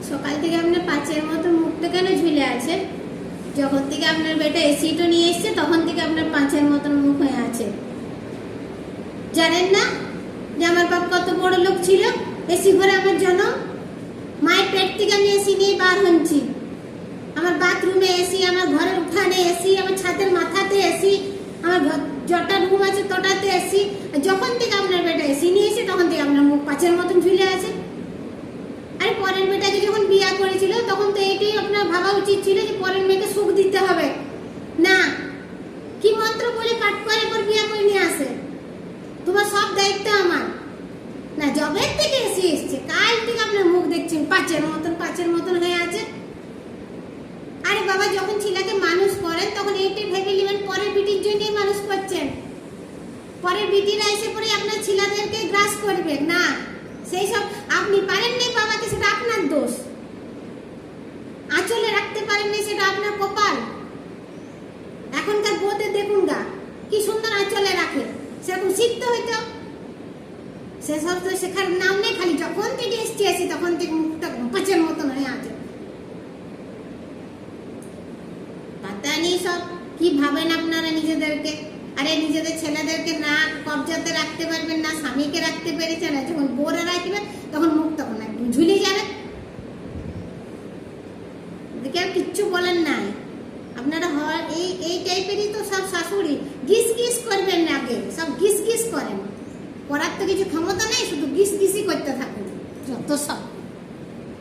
সকাল থেকে আপনার পাঁচের মতো মুখটা কেন ঝুলে আছে? যখন থেকে আপনার বেটা এসিটা নিয়ে এসছে তখন থেকে আপনার পাঁচের মতন মুখ হয়ে আছে। জানেন না যে আমার বাপ কত বড় লোক ছিল? এসি ঘরে আমার জন্ম, মায়ের পেট থেকে আমি এসি নিয়ে বার হচ্ছি। আমার বাথরুমে এসি, আমার ঘরের উঠানে এসি, আমার ছাদের মাথাতে এসি, আমার যটা রুম আছে তটাতে এসি। যখন থেকে আপনার বেটা এসি নিয়ে এসে তখন থেকে আপনার মুখ পাঁচের মতন ঝুলে আছে। আর পরের মেয়েটাকে যখন বিয়ে করেছিল তখন তো এটাই আপনার ভাবা উচিত ছিল যে পরের মেয়েকে সুখ দিতে হবে না। কি মন্ত্র বলে কাট করে পর বিয়ে করে নিয়ে আসে, তোমার সব দায়িত্ব আমার না। জবে থেকে এসছে কাল থেকে আপনার মুখ দেখছেন পাঁচের মতন হয়ে আছে। আরে বাবা, যখন ছেলেকে মানুষ করেন তখন এইটাই ভেবে নেবেন পরের বিটির জন্যই মানুষ করছেন। পরের বিটিরা এসে পরে আপনার ছেলেদেরকে গ্রাস করবে না। সেই সব আপনি পারেননি বাবাকে, সেটা আপনার দোষ। আঁচলে রাখতে পারেননি, সেটা আপনার কপাল। এখনকার বউদের দেখুন গা কি সুন্দর আঁচলে রাখে, সেরকম শিখতে হইতো। সেসব তো শেখার নাম নেই, খালি যখন থেকে এসছি আসি তখন থেকে মুখটা পাঁচের মতন হয়ে আছে। পাতা নেই সব কি ভাবেন আপনারা নিজেদেরকে। আরে নিজেদের ছেলেদেরকে না কবজাতে রাখতে পারবেন না, স্বামীকে রাখতে পেরেছেন, যখন বোরা রাখবেন তখন মুখ তখন একদম ঝুলে যাবে। দেখে আর কিচ্ছু বলেন নাই আপনারা। হয় এই টাইপেরই তো সব শাশুড়ি, গিস গিস করবেন না, আগে সব গিস গিস করেন। করার তো কিছু ক্ষমতা নেই, শুধু গিস গিসই করতে থাকুন যত সব।